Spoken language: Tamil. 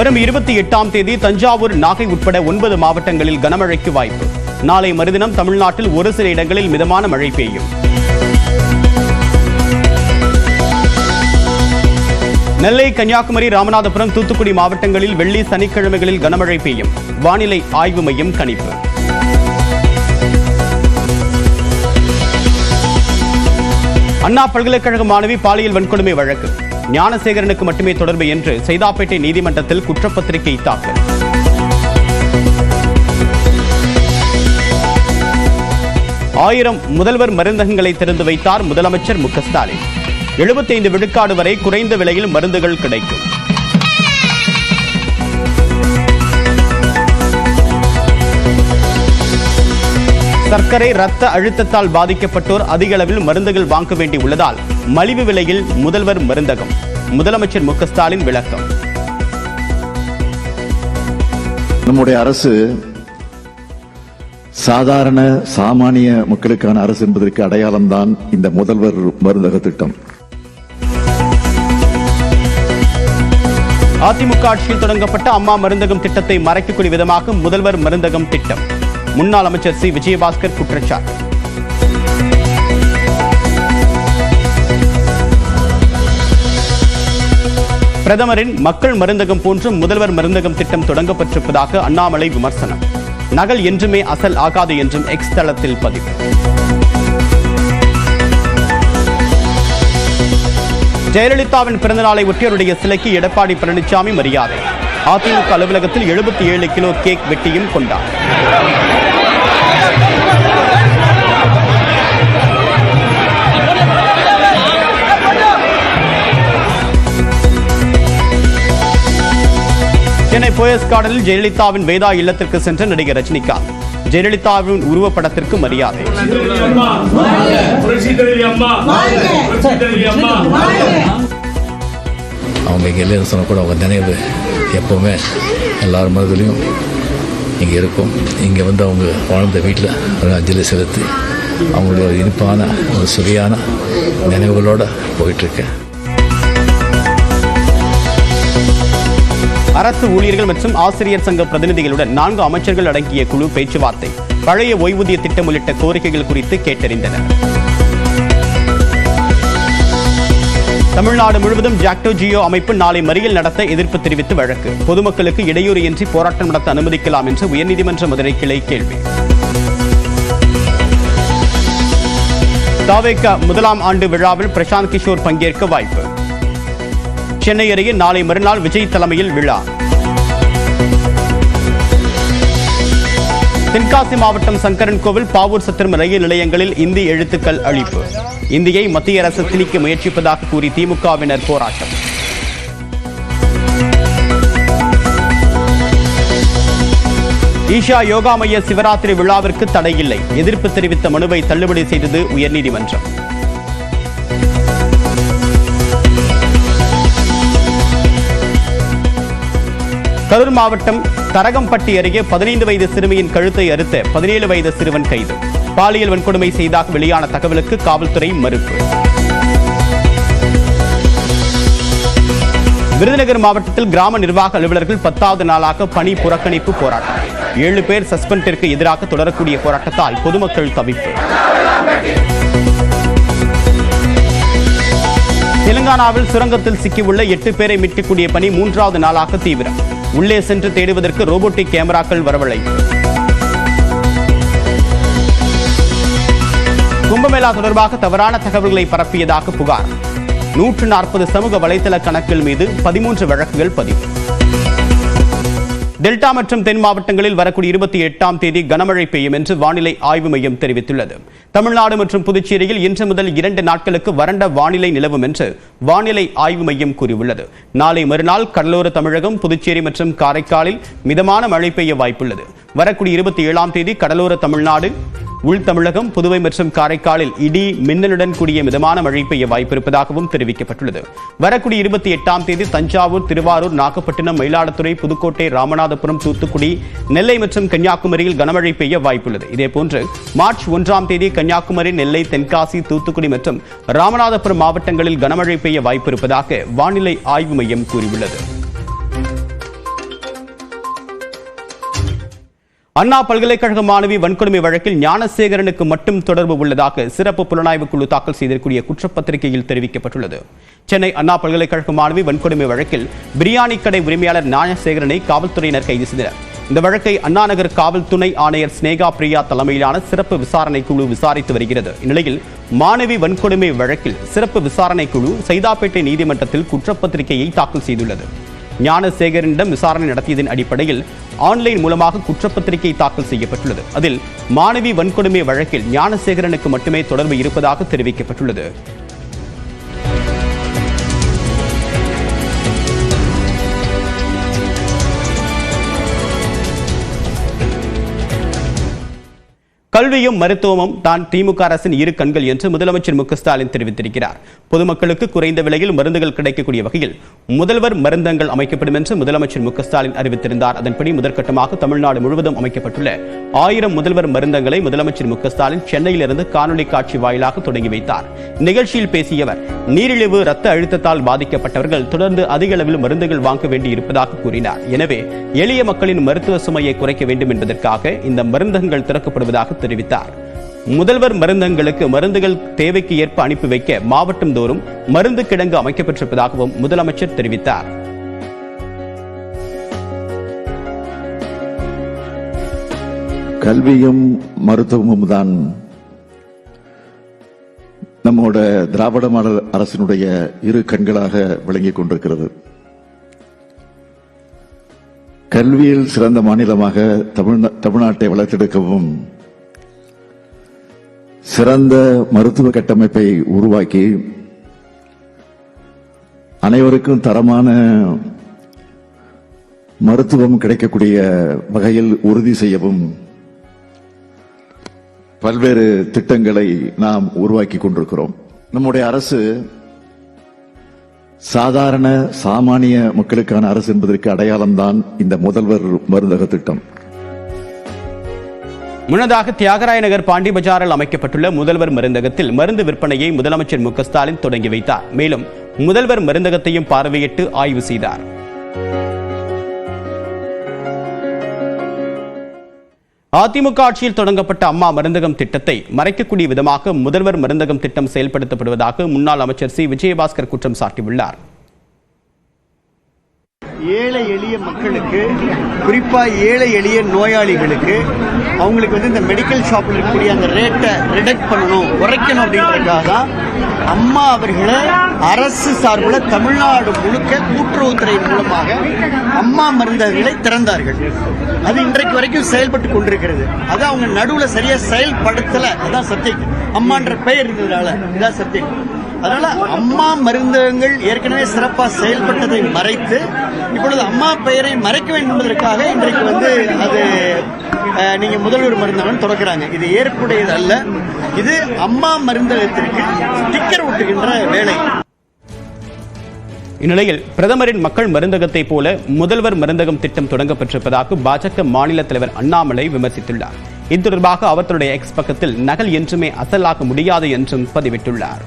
வரும் 28ஆம் தேதி தஞ்சாவூர், நாகை உட்பட 9 மாவட்டங்களில் கனமழைக்கு வாய்ப்பு. நாளை மறுதினம் தமிழ்நாட்டில் ஒரு சில இடங்களில் மிதமான மழை பெய்யும். நெல்லை, கன்னியாகுமரி, ராமநாதபுரம், தூத்துக்குடி மாவட்டங்களில் வெள்ளி, சனிக்கிழமைகளில் கனமழை பெய்யும். வானிலை ஆய்வு மையம் கணிப்பு. அண்ணா பல்கலைக்கழக மாணவி பாலியல் வன்கொடுமை வழக்கு. ஞானசேகரனுக்கு மட்டுமே தொடர்பு என்று சைதாப்பேட்டை நீதிமன்றத்தில் குற்றப்பத்திரிகை தாக்கல். ஆயிரம் முதல்வர் மருந்தகங்களை திறந்து வைத்தார் முதலமைச்சர் மு.க.ஸ்டாலின். 75 விழுக்காடு வரை குறைந்த விலையில் மருந்துகள் கிடைக்கும். சர்க்கரை, இரத்த அழுத்தத்தால் பாதிக்கப்பட்டோர் அதிக அளவில் மருந்துகள் வாங்க வேண்டி உள்ளதால் மலிவு விலையில் முதல்வர் மருந்தகம். முதலமைச்சர் மு.க.ஸ்டாலின் விளக்கம். நம்முடைய அரசு சாதாரண சாமானிய மக்களுக்கான அரசு என்பதற்கு அடையாளம்தான் இந்த முதல்வர் மருந்தக திட்டம். அதிமுக ஆட்சியில் தொடங்கப்பட்ட அம்மா மருந்தகம் திட்டத்தை மறைக்கக்கூடிய விதமாக முதல்வர் மருந்தகம் திட்டம். முன்னாள் அமைச்சர் சி. விஜயபாஸ்கர் குற்றச்சாட்டு. பிரதமரின் மக்கள் மருந்தகம் போன்று முதல்வர் மருந்தகம் திட்டம் தொடங்கப்பட்டிருப்பதாக அண்ணாமலை விமர்சனம். நகல் என்றுமே அசல் ஆகாது என்றும் எக்ஸ் தளத்தில் பதிவு. ஜெயலலிதாவின் பிறந்தநாளை ஒட்டி அவருடைய சிலைக்கு எடப்பாடி பழனிசாமி மரியாதை. அதிமுக அலுவலகத்தில் 77 கிலோ கேக் வெட்டியும் கொண்டார். சென்னை போயஸ் கார்டனில் ஜெயலலிதாவின் வேதா இல்லத்திற்கு சென்ற நடிகர் ரஜினிகாந்த். ஜெயலலிதாவின் உருவப்படத்திற்கு மரியாதை. அவங்க இங்கே இல்லைன்னு சொன்ன கூட அவங்க நினைவு எப்போவுமே எல்லார் மனதிலையும் இங்கே இருக்கும். இங்கே வந்து அவங்க வாழ்ந்த வீட்டில் ஒரு அஞ்சலி செலுத்தி அவங்களுடைய ஒரு இனிப்பான ஒரு சுவையான நினைவுகளோடு போயிட்டுருக்கேன். அரசு ஊழியர்கள் மற்றும் ஆசிரியர் சங்க பிரதிநிதிகளுடன் 4 அமைச்சர்கள் அடங்கிய குழு பேச்சுவார்த்தை. பழைய ஓய்வூதிய திட்டம் உள்ளிட்ட கோரிக்கைகள் குறித்து கேட்டறிந்தனர். தமிழ்நாடு முழுவதும் ஜாக்டோ ஜியோ அமைப்பு நாளை மறியல் நடத்த எதிர்ப்பு தெரிவித்து வழக்கு. பொதுமக்களுக்கு இடையூறு இன்றி போராட்டம் நடத்த அனுமதிக்கலாம் என்று உயர்நீதிமன்ற மதுரை கிளை கேள்வி. தாவேக முதலாம் ஆண்டு விழாவில் பிரசாந்த் கிஷோர் பங்கேற்க வாய்ப்பு. சென்னை அருகே நாளை மறுநாள் விஜய் தலைமையில் விழா. தென்காசி மாவட்டம் சங்கரன் கோவில், பாவூர் சத்திரம் ரயில் நிலையங்களில் இந்தி எழுத்துக்கள் அழிப்பு. இந்தியை மத்திய அரசு திணிக்க முயற்சிப்பதாக கூறி திமுகவினர் போராட்டம். ஈஷா யோகா மைய சிவராத்திரி விழாவிற்கு தடையில்லை. எதிர்ப்பு தெரிவித்த மனுவை தள்ளுபடி செய்தது உயர்நீதிமன்றம். கரூர் மாவட்டம் தரகம்பட்டி அருகே 15 வயது சிறுமியின் கழுத்தை அறுத்த 17 வயது சிறுவன் கைது. பாலியல் வன்கொடுமை செய்தாக வெளியான தகவலுக்கு காவல்துறை மறுப்பு. விருதுநகர் மாவட்டத்தில் கிராம நிர்வாக அலுவலர்கள் 10வது நாளாக பணி புறக்கணிப்பு போராட்டம். 7 பேர் சஸ்பெண்டிற்கு எதிராக தொடரக்கூடிய போராட்டத்தால் பொதுமக்கள் தவிப்பு. தெலுங்கானாவில் சுரங்கத்தில் சிக்கியுள்ள 8 பேரை மீட்கக்கூடிய பணி 3வது நாளாக தீவிரம். உள்ளே சென்று தேடுவதற்கு ரோபோட்டிக் கேமராக்கள் வரவழைப்பு. கும்பமேளா தொடர்பாக தவறான தகவல்களை பரப்பியதாக புகார். 140 சமூக வலைதள கணக்குகள் மீது 13 வழக்குகள் பதிவு. டெல்டா மற்றும் தென் மாவட்டங்களில் வரக்கூடிய 28ஆம் தேதி கனமழை பெய்யும் என்று வானிலை ஆய்வு மையம் தெரிவித்துள்ளது. தமிழ்நாடு மற்றும் புதுச்சேரியில் இன்று முதல் 2 நாட்களுக்கு வறண்ட வானிலை நிலவும் என்று வானிலை ஆய்வு மையம் கூறியுள்ளது. நாளை மறுநாள் கடலோர தமிழகம், புதுச்சேரி மற்றும் காரைக்காலில் மிதமான மழை பெய்ய வாய்ப்புள்ளது. வரக்கூடிய 27ஆம் தேதி கடலோர தமிழ்நாடு, உள் தமிழகம், புதுவை மற்றும் காரைக்காலில் இடி மின்னலுடன் கூடிய மிதமான மழை பெய்ய வாய்ப்பிருப்பதாகவும் தெரிவிக்கப்பட்டுள்ளது. வரக்கூடிய 28ஆம் தேதி தஞ்சாவூர், திருவாரூர், நாகப்பட்டினம், மயிலாடுதுறை, புதுக்கோட்டை, ராமநாதபுரம், தூத்துக்குடி, நெல்லை மற்றும் கன்னியாகுமரியில் கனமழை பெய்ய வாய்ப்புள்ளது. இதேபோன்று மார்ச் 1ஆம் தேதி கன்னியாகுமரி, நெல்லை, தென்காசி, தூத்துக்குடி மற்றும் ராமநாதபுரம் மாவட்டங்களில் கனமழை பெய்ய வாய்ப்பிருப்பதாக வானிலை ஆய்வு மையம் கூறியுள்ளது. அண்ணா பல்கலைக்கழக மாணவி வன்கொடுமை வழக்கில் ஞானசேகரனுக்கு மட்டும் தொடர்பு உள்ளதாக சிறப்பு புலனாய்வு குழு தாக்கல் செய்திருக்கூடிய குற்றப்பத்திரிகையில் தெரிவிக்கப்பட்டுள்ளது. சென்னை அண்ணா பல்கலைக்கழக மாணவி வன்கொடுமை வழக்கில் பிரியாணி கடை உரிமையாளர் ஞானசேகரனை காவல்துறையினர் கைது செய்தனர். இந்த வழக்கை அண்ணாநகர் காவல் துணை ஆணையர் ஸ்னேகா பிரியா தலைமையிலான சிறப்பு விசாரணை குழு விசாரித்து வருகிறது. இந்நிலையில் மாணவி வன்கொடுமை வழக்கில் சிறப்பு விசாரணை குழு சைதாப்பேட்டை நீதிமன்றத்தில் குற்றப்பத்திரிகையை தாக்கல் செய்துள்ளது. ஞானசேகரனிடம் விசாரணை நடத்தியதன் அடிப்படையில் ஆன்லைன் மூலமாக குற்றப்பத்திரிகை தாக்கல் செய்யப்பட்டுள்ளது. அதில் மாணவி வன்கொடுமை வழக்கில் ஞானசேகரனுக்கு மட்டுமே தொடர்பு இருப்பதாக தெரிவிக்கப்பட்டுள்ளது. கல்வியும் மருத்துவமும் தான் திமுக அரசின் இரு கண்கள் என்று முதலமைச்சர் மு க ஸ்டாலின் தெரிவித்திருக்கிறார். பொதுமக்களுக்கு குறைந்த விலையில் மருந்துகள் கிடைக்கக்கூடிய வகையில் முதல்வர் மருந்தகங்கள் அமைக்கப்படும் என்று முதலமைச்சர் மு க ஸ்டாலின் அறிவித்திருந்தார். அதன்படி முதற்கட்டமாக தமிழ்நாடு முழுவதும் அமைக்கப்பட்டுள்ள 1000 முதல்வர் மருந்தகங்களை முதலமைச்சர் மு க ஸ்டாலின் சென்னையிலிருந்து காணொலி காட்சி வாயிலாக தொடங்கி வைத்தார். நிகழ்ச்சியில் பேசிய அவர், நீரிழிவு ரத்த அழுத்தத்தால் பாதிக்கப்பட்டவர்கள் தொடர்ந்து அதிக அளவில் மருந்துகள் வாங்க வேண்டி இருப்பதாக கூறினார். எனவே எளிய மக்களின் மருத்துவ சுமையை குறைக்க வேண்டும் என்பதற்காக இந்த மருந்தகங்கள் திறக்கப்படுவதாக தெரிவித்தார். முதல்வர் மருந்தகங்களுக்கு மருந்துகள் தேவைக்கு ஏற்ப அனுப்பி வைக்க மாவட்டம் தோறும் மருந்து கிடங்கு அமைக்கப்பட்டிருப்பதாகவும் முதலமைச்சர் தெரிவித்தார். கல்வியும் மருத்துவமும் தான் நம்மோட திராவிட மாடல் அரசினுடைய இரு கண்களாக விளங்கிக் கொண்டிருக்கிறது. கல்வியில் சிறந்த மாநிலமாக தமிழ்நாட்டை வளர்த்தெடுக்கவும் சிறந்த மருத்துவ கட்டமைப்பை உருவாக்கி அனைவருக்கும் தரமான மருத்துவம் கிடைக்கக்கூடிய வகையில் உறுதி செய்யவும் பல்வேறு திட்டங்களை நாம் உருவாக்கி கொண்டிருக்கிறோம். நம்முடைய அரசு சாதாரண சாமானிய மக்களுக்கான அரசு என்பதற்கு அடையாளம்தான் இந்த முதல்வர் மருந்தக திட்டம். முன்னதாக தியாகராய நகர் பாண்டி பஜாரில் அமைக்கப்பட்டுள்ள முதல்வர் மருந்தகத்தில் மருந்து விற்பனையை முதலமைச்சர் மு க ஸ்டாலின் தொடங்கி வைத்தார். மேலும் முதல்வர் மருந்தகத்தையும் பார்வையிட்டு ஆய்வு செய்தார். அதிமுக ஆட்சியில் தொடங்கப்பட்ட அம்மா மருந்தகம் திட்டத்தை மறைக்கக்கூடிய விதமாக முதல்வர் மருந்தகம் திட்டம் செயல்படுத்தப்படுவதாக முன்னாள் அமைச்சர் சி விஜயபாஸ்கர் குற்றம் சாட்டியுள்ளார். ஏழை எளிய மக்களுக்கு, குறிப்பா ஏழை எளிய நோயாளிகளுக்கு அவங்களுக்கு இந்த மெடிக்கல் ஷாப்ல இருக்கக்கூடிய அந்த ரேட்டை ரிடக்ட் பண்ணணும், குறைக்கணும் அப்படின்றதுக்காக தான் அம்மா அவர்களை அரசு சார்பில் தமிழ்நாடு முழுக்க கூட்டுறவுத்துறை மூலமாக அம்மா மருந்தகங்களை திறந்தார்கள். அது இன்றைக்கு வரைக்கும் செயல்பட்டு கொண்டிருக்கிறது. அது அவங்க நடுவில் சரியா செயல்படுத்தல. அதான் சப்ஜெக்ட். அம்மான்ற பெயர் இருந்ததுனால இதான் சப்ஜெக்ட். அதனால அம்மா மருந்தகங்கள் ஏற்கனவே சிறப்பாக செயல்பட்டதை மறைத்து இப்பொழுது அம்மா பெயரை மறைக்க வேண்டும் என்பதற்காக இன்றைக்கு அது நீங்க முதல்வர் மருந்தகம் தொடக்கிறாங்க. இது ஏற்புடையது அல்ல. இது அம்மா மருந்தகத்திற்கு ஸ்டிக்கர் ஒட்டுகின்ற வேலை. இந்நிலையில் பிரதமரின் மக்கள் மருந்தகத்தை போல முதல்வர் மருந்தகம் திட்டம் தொடங்கப்பட்டிருப்பதாக பாஜக மாநில தலைவர் அண்ணாமலை விமர்சித்துள்ளார். இது தொடர்பாக அவர் தன்னுடைய எக்ஸ் பக்கத்தில் நகல் என்றுமே அசலாக்க முடியாது என்றும் பதிவிட்டுள்ளார்.